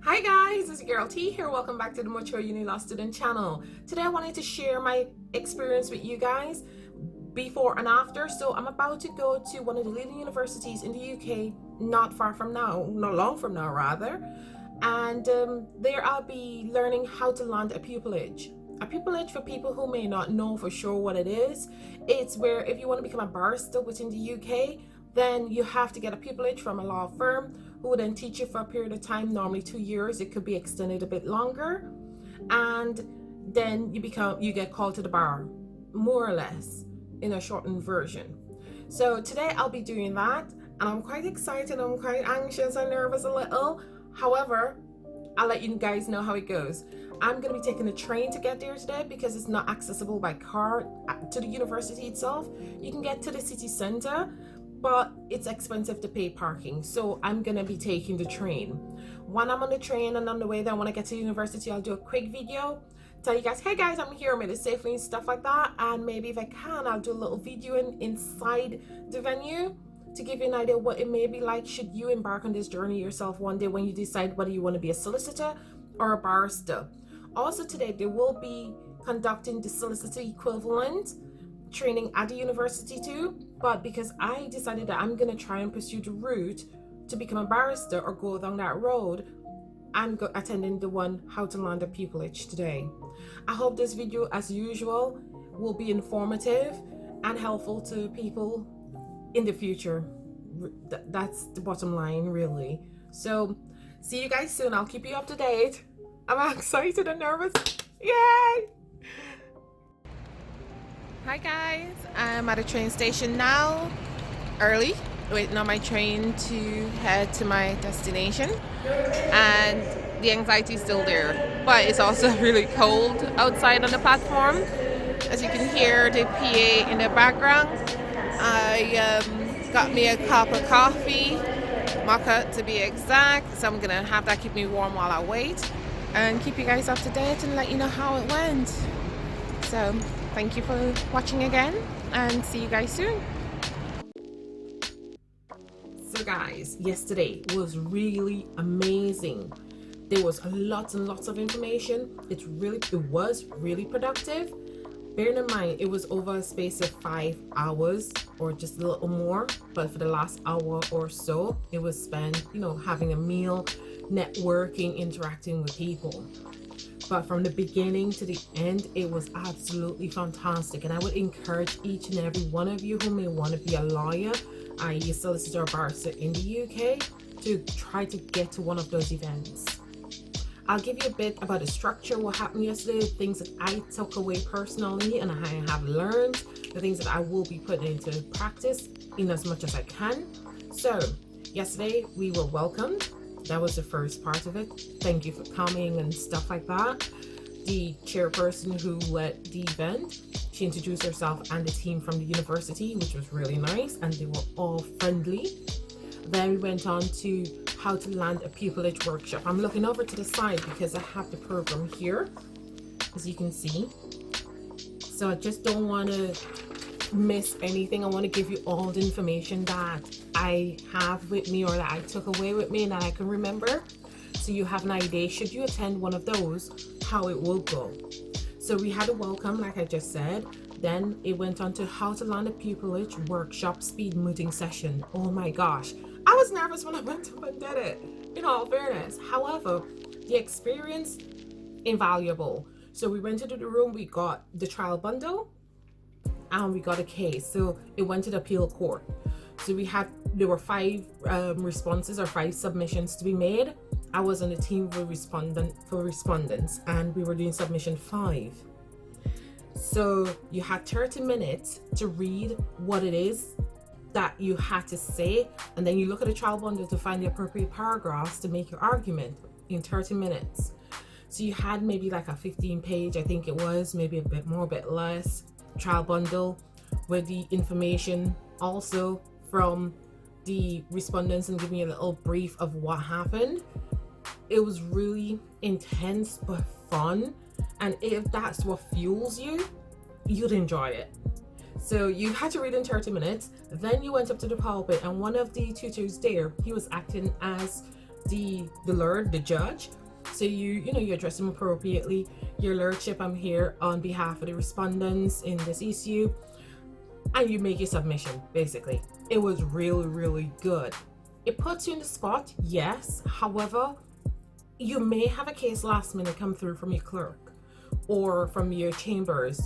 Hi guys, it's your girl T here. Welcome back to the Mature Uni Law Student channel. Today I wanted to share my experience with you guys before and after. So I'm about to go to one of the leading universities in the UK, not long from now rather. And there I'll be learning how to land a pupillage. A pupillage, for people who may not know for sure what it is, it's where if you want to become a barrister within the UK, then you have to get a pupillage from a law firm who will then teach you for a period of time, normally 2 years. It could be extended a bit longer, and then you get called to the bar, more or less, in a shortened version. So today I'll be doing that, and I'm quite excited. I'm quite anxious and nervous a little. However, I'll let you guys know how it goes. I'm going to be taking a train to get there today because it's not accessible by car to the university itself. You can get to the city center, but it's expensive to pay parking. So I'm going to be taking the train. When I'm on the train and on the way there, when I get to the university, I'll do a quick video, tell you guys, hey guys, I'm here, I made it safely and stuff like that. And maybe if I can, I'll do a little video inside the venue to give you an idea what it may be like should you embark on this journey yourself one day when you decide whether you want to be a solicitor or a barrister. Also today, they will be conducting the solicitor equivalent training at the university too, but because I decided that I'm going to try and pursue the route to become a barrister or go down that road, I'm attending the one how to land a pupillage today. I hope this video, as usual, will be informative and helpful to people in the future. That's the bottom line, really. So see you guys soon. I'll keep you up to date. I'm excited and nervous. Yay! Hi guys, I'm at a train station now, early, waiting on my train to head to my destination, and the anxiety is still there, but it's also really cold outside on the platform. As you can hear the PA in the background. I got me a cup of coffee, mocha to be exact, so I'm gonna have that keep me warm while I wait and keep you guys up to date and let you know how it went. So thank you for watching again, and see you guys soon. So guys, yesterday was really amazing. There was lots and lots of information. It was really productive. Bearing in mind, it was over a space of 5 hours or just a little more, but for the last hour or so, it was spent, having a meal, networking, interacting with people. But from the beginning to the end, it was absolutely fantastic. And I would encourage each and every one of you who may want to be a lawyer, i.e. a solicitor or barrister in the UK, to try to get to one of those events. I'll give you a bit about the structure, what happened yesterday, things that I took away personally and I have learned, the things that I will be putting into practice in as much as I can. So yesterday we were welcomed. That was the first part of it. Thank you for coming and stuff like that. The chairperson who led the event, she introduced herself and the team from the university, which was really nice, and they were all friendly. Then we went on to how to land a pupillage workshop. I'm looking over to the side because I have the program here, as you can see. So I just don't want to miss anything. I want to give you all the information that I have with me or that I took away with me and that I can remember, so you have an idea should you attend one of those how it will go. So we had a welcome, like I just said. Then it went on to how to land a pupillage workshop speed mooting session. Oh my gosh, I was nervous when I went up and did it, in all fairness. However, the experience, invaluable. So we went into the room, we got the trial bundle, and we got a case. So it went to the appeal court. So there were 5 responses or 5 submissions to be made. I was on the team for respondents, and we were doing submission 5. So you had 30 minutes to read what it is that you had to say, and then you look at the trial bundle to find the appropriate paragraphs to make your argument in 30 minutes. So you had maybe like a 15-page, I think it was, maybe a bit more, a bit less, trial bundle with the information also from the respondents and giving you a little brief of what happened. It was really intense but fun, and if that's what fuels you, you'd enjoy it. So you had to read in 30 minutes, then you went up to the pulpit, and one of the tutors there, he was acting as the lord, the judge. So you address them appropriately. Your lordship, I'm here on behalf of the respondents in this issue, and you make your submission. Basically, it was really, really good. It puts you in the spot, yes. However, you may have a case last minute come through from your clerk or from your chambers,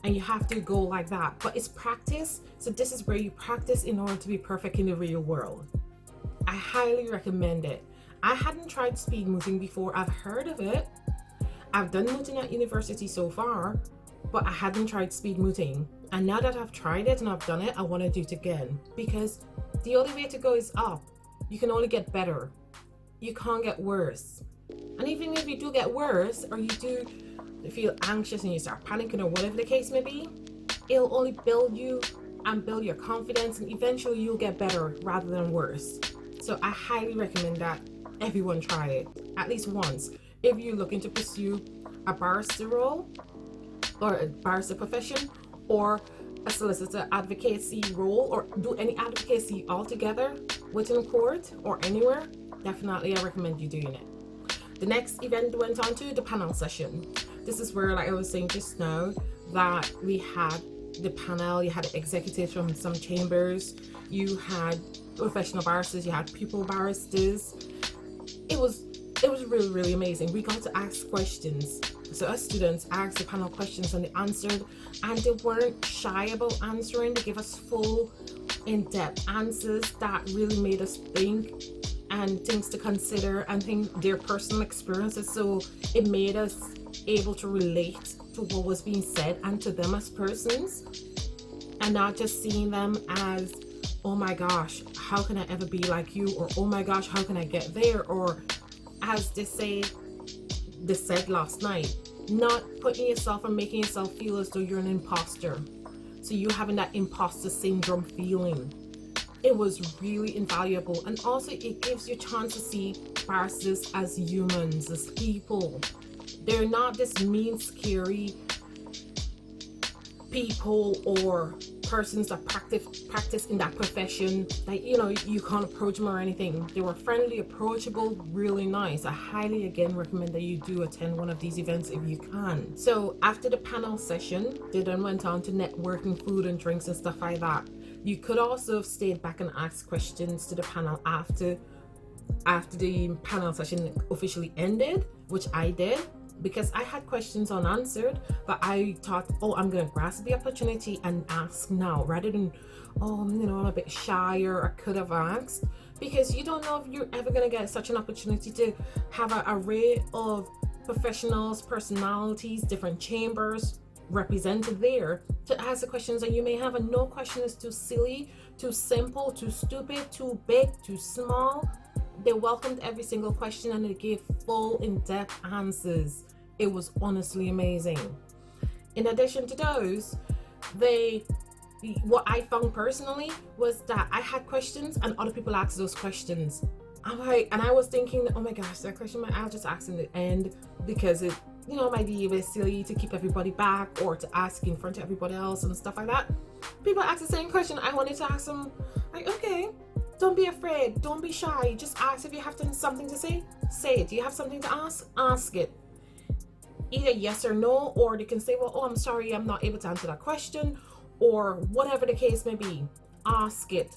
and you have to go like that. But it's practice. So this is where you practice in order to be perfect in the real world. I highly recommend it. I hadn't tried speed mooting before. I've heard of it. I've done mooting at university so far, but I hadn't tried speed mooting. And now that I've tried it and I've done it, I want to do it again, because the only way to go is up. You can only get better. You can't get worse. And even if you do get worse, or you do feel anxious and you start panicking or whatever the case may be, it'll only build you and build your confidence, and eventually you'll get better rather than worse. So I highly recommend that everyone try it at least once if you're looking to pursue a barrister role or a barrister profession or a solicitor advocacy role, or do any advocacy altogether within court or anywhere. Definitely I recommend you doing it. The next event went on to the panel session. This is where, like I was saying just now, that we had the panel. You had executives from some chambers, you had professional barristers, you had pupil barristers. It was really, really amazing. We got to ask questions. So us students asked the panel questions and they answered, and they weren't shy about answering. They gave us full, in-depth answers that really made us think, and things to consider, and think their personal experiences. So it made us able to relate to what was being said and to them as persons, and not just seeing them as, oh my gosh, how can I ever be like you, or oh my gosh, how can I get there, or as they said last night, not putting yourself and making yourself feel as though you're an imposter. So you having that imposter syndrome feeling. It was really invaluable, and also it gives you a chance to see barristers as humans, as people. They're not this mean, scary people or persons that practice in that profession, like, you can't approach them or anything. They were friendly, approachable, really nice. I highly again recommend that you do attend one of these events if you can. So after the panel session, they then went on to networking, food and drinks and stuff like that. You could also have stayed back and asked questions to the panel after the panel session officially ended, which I did, because I had questions unanswered, but I thought, I'm gonna grasp the opportunity and ask now, rather than, I'm a bit shy, or I could have asked, because you don't know if you're ever gonna get such an opportunity to have an array of professionals, personalities, different chambers represented there to ask the questions that you may have, and no question is too silly, too simple, too stupid, too big, too small. They welcomed every single question and they gave full, in-depth answers. It was honestly amazing. In addition to those, what I found personally was that I had questions and other people asked those questions. And I was thinking, oh my gosh, that question I'll just ask in the end, because it might be a bit silly to keep everybody back or to ask in front of everybody else and stuff like that. People ask the same question. I wanted to ask them, like, okay, don't be afraid, don't be shy, just ask. If you have something to say it. Do you have something to ask it. Either yes or no, or they can say, well, I'm sorry, I'm not able to answer that question, or whatever the case may be. Ask it.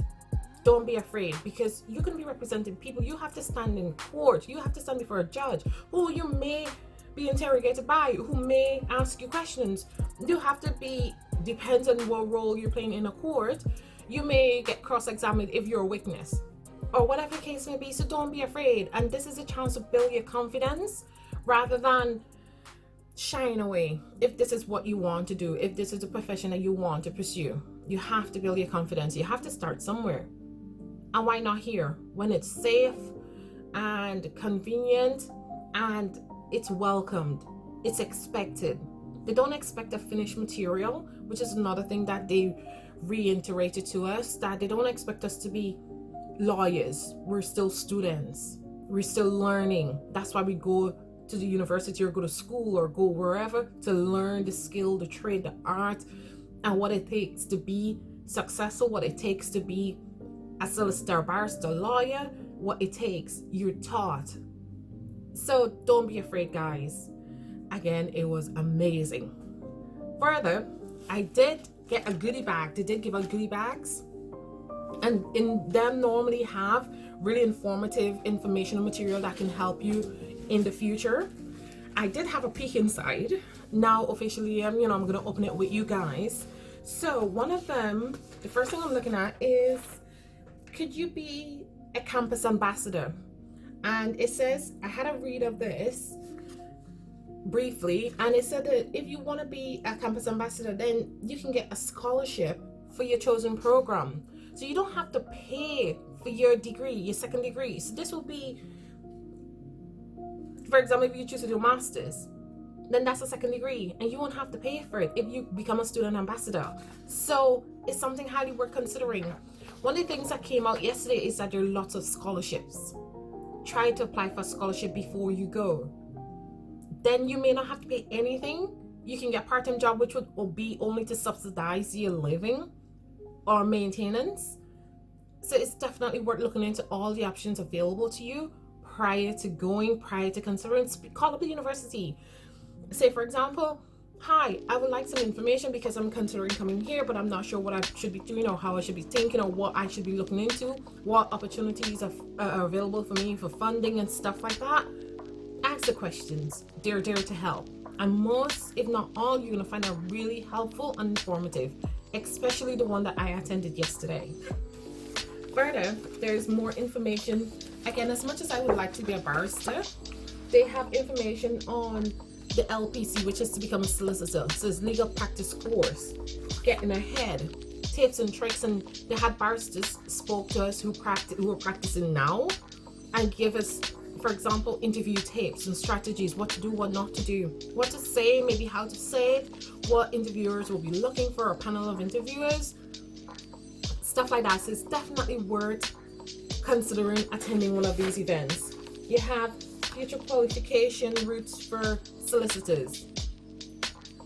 Don't be afraid, because you can be representing people. You have to stand in court, you have to stand before a judge who you may be interrogated by, who may ask you questions. You have to be, depends on what role you're playing in a court, you may get cross-examined if you're a witness, or whatever the case may be. So don't be afraid, and this is a chance to build your confidence rather than shying away. If this is what you want to do, if this is a profession that you want to pursue, you have to build your confidence. You have to start somewhere. And why not here, when it's safe and convenient and it's welcomed, it's expected. They don't expect a finished material, which is another thing that they reiterated to us, that they don't expect us to be lawyers. We're still students, we're still learning. That's why we go to the university or go to school or go wherever, to learn the skill, the trade, the art, and what it takes to be successful, what it takes to be a solicitor, barrister, lawyer, what it takes, you're taught. So don't be afraid, guys. Again, it was amazing. Further, I did get a goodie bag. They did give out goodie bags, and in them normally have really informative informational material that can help you in the future. I did have a peek inside. Now officially, I'm gonna open it with you guys. So one of them, the first thing I'm looking at is, could you be a campus ambassador? And it says, I had a read of this briefly, and it said that if you want to be a campus ambassador, then you can get a scholarship for your chosen program. So you don't have to pay for your degree, your second degree. So this will be, for example, if you choose to do a master's, then that's a second degree, and you won't have to pay for it if you become a student ambassador. So it's something highly worth considering. One of the things that came out yesterday is that there are lots of scholarships. Try to apply for a scholarship before you go. Then you may not have to pay anything. You can get a part-time job, which would be only to subsidize your living or maintenance. So it's definitely worth looking into all the options available to you prior to going, prior to considering. Call up the university. Say, for example, hi, I would like some information because I'm considering coming here, but I'm not sure what I should be doing or how I should be thinking or what I should be looking into, what opportunities are available for me for funding and stuff like that. Ask the questions. They're there to help. And most, if not all, you're going to find out really helpful and informative, especially the one that I attended yesterday. Further, there's more information. Again, as much as I would like to be a barrister, they have information on the LPC, which is to become a solicitor. So it's legal practice course, getting ahead, tips and tricks. And they had barristers spoke to us who are practicing now and give us, for example, interview tips and strategies, what to do, what not to do, what to say, maybe how to say it, what interviewers will be looking for, a panel of interviewers, stuff like that. So it's definitely worth considering attending one of these events. You have future qualification routes for solicitors.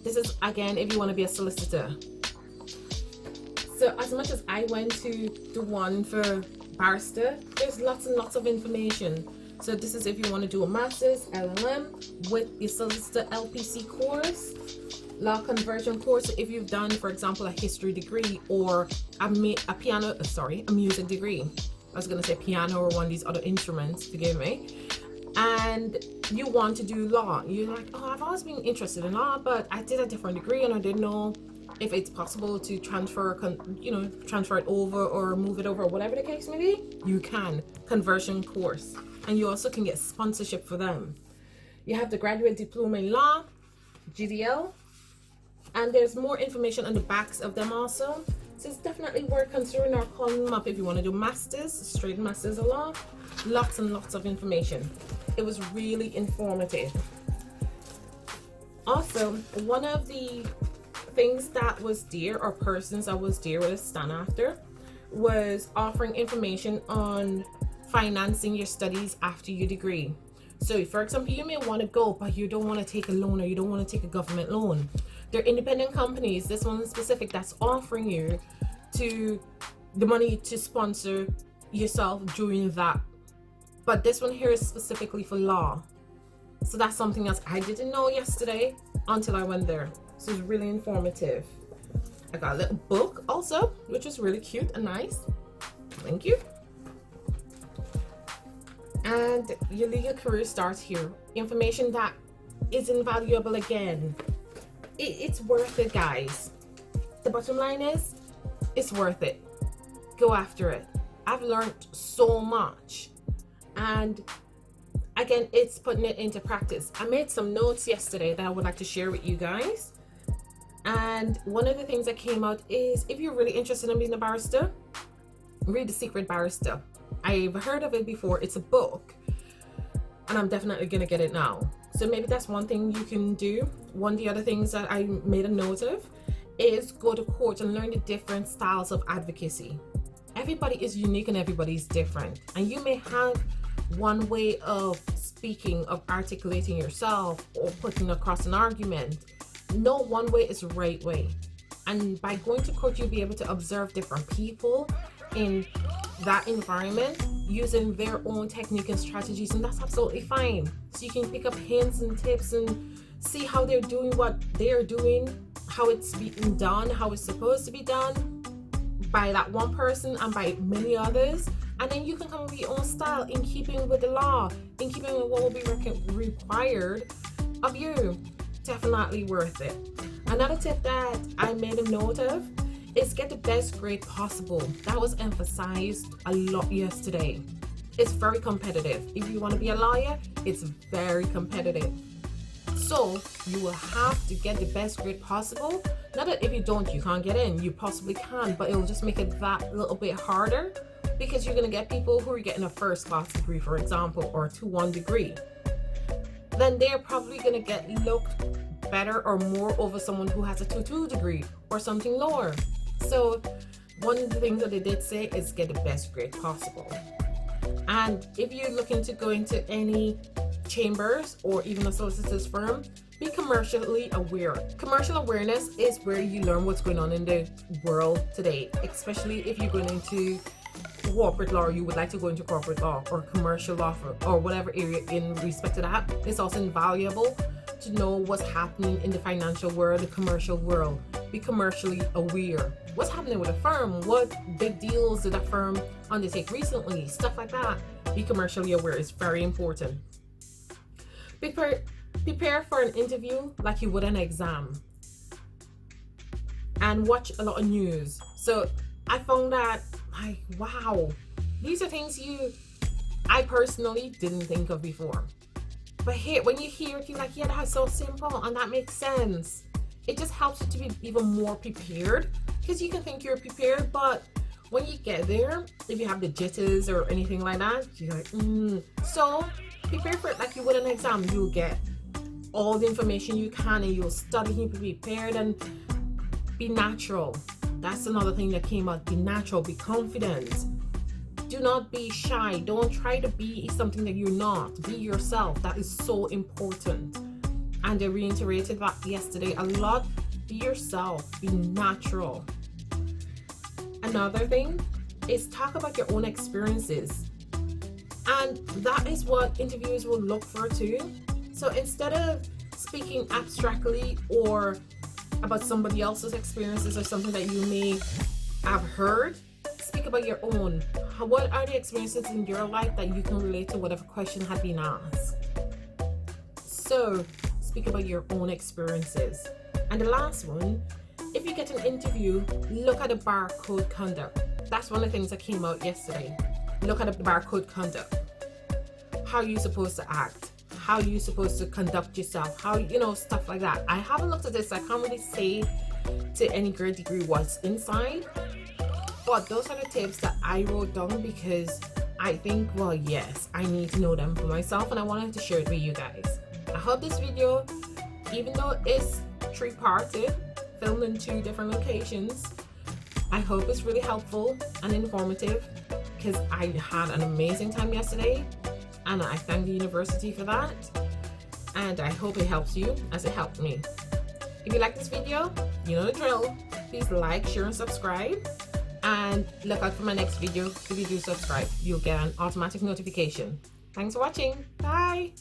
This is, again, if you want to be a solicitor. So as much as I went to the one for barrister, there's lots and lots of information. So this is if you want to do a master's, LLM, with your solicitor LPC course, law conversion course. So if you've done, for example, a history degree or a music degree. I was going to say piano or one of these other instruments, forgive me. And you want to do law. You're like, oh, I've always been interested in law, but I did a different degree and I didn't know if it's possible to transfer it over or move it over, whatever the case may be. You can. Conversion course. And you also can get sponsorship for them. You have the graduate diploma in law, GDL, and there's more information on the backs of them also. So it's definitely worth considering or calling them up if you want to do masters, straight masters of law. Lots and lots of information. It was really informative. Also, one of the things that was there, or persons that was there with a stand after, was offering information on financing your studies after your degree. So for example, you may want to go, but you don't want to take a loan or you don't want to take a government loan. They're independent companies, this one in specific, that's offering you the money to sponsor yourself during that. But this one here is specifically for law. So that's something else I didn't know yesterday until I went there. So it's really informative. I got a little book also, which is really cute and nice. Thank you. And your legal career starts here. Information that is invaluable again. It's worth it, guys. The bottom line is, it's worth it. Go after it. I've learned so much. And again, it's putting it into practice. I made some notes yesterday that I would like to share with you guys. And one of the things that came out is, if you're really interested in being a barrister, read The Secret Barrister. I've heard of it before. It's a book, and I'm definitely gonna get it now. So maybe that's one thing you can do. One of the other things that I made a note of is go to court and learn the different styles of advocacy. Everybody is unique and everybody's different, and you may have one way of speaking, of articulating yourself or putting across an argument. No one way is the right way. And by going to court, you'll be able to observe different people in that environment using their own technique and strategies, and that's absolutely fine. So you can pick up hints and tips and see how they're doing what they're doing, how it's being done, how it's supposed to be done by that one person and by many others. And then you can come up with your own style in keeping with the law, in keeping with what will be required of you. Definitely worth it. Another tip that I made a note of is get the best grade possible. That was emphasized a lot yesterday. It's very competitive. If you want to be a lawyer, it's very competitive. So you will have to get the best grade possible. Not that if you don't, you can't get in. You possibly can, but it'll just make it that little bit harder, because you're going to get people who are getting a first class degree, for example, or a 2-1 degree. Then they're probably going to get looked better or more over someone who has a 2-2 degree or something lower. So one of the things that they did say is get the best grade possible. And if you're looking to go into any chambers or even a solicitor's firm, be commercially aware. Commercial awareness is where you learn what's going on in the world today, especially if you're going into corporate law, or you would like to go into corporate law or commercial law or whatever area in respect to that. It's also invaluable to know what's happening in the financial world, the commercial world. Be commercially aware. What's happening with a firm? What big deals did a firm undertake recently? Stuff like that. Be commercially aware is very important. Prepare for an interview like you would an exam. And watch a lot of news. So I found that, like, wow, these are things I personally didn't think of before. But when you hear it, you're like, yeah, that's so simple and that makes sense. It just helps you to be even more prepared, because you can think you're prepared, but when you get there, if you have the jitters or anything like that, you're like, So prepare for it like you would an exam. You'll get all the information you can and you'll study, you'll be prepared, and be natural. That's another thing that came out. Be natural, be confident. Do not be shy. Don't try to be something that you're not. Be yourself. That is so important. And I reiterated that yesterday a lot. Be yourself. Be natural. Another thing is talk about your own experiences. And that is what interviewers will look for too. So instead of speaking abstractly or about somebody else's experiences or something that you may have heard, speak about your own. What are the experiences in your life that you can relate to whatever question had been asked? So speak about your own experiences. And the last one, if you get an interview, look at the bar code conduct. That's one of the things that came out yesterday. Look at the bar code conduct. How you're supposed to act, how you're supposed to conduct yourself, how, stuff like that. I haven't looked at this, so I can't really say to any great degree what's inside, but those are the tips that I wrote down because I think, well, yes, I need to know them for myself and I wanted to share it with you guys. I hope this video, even though it's 3-parted, filmed in 2 different locations, I hope it's really helpful and informative, because I had an amazing time yesterday and I thank the university for that, and I hope it helps you as it helped me. If you like this video, you know the drill. Please like, share, and subscribe, and look out for my next video. If you do subscribe, you'll get an automatic notification. Thanks for watching. Bye.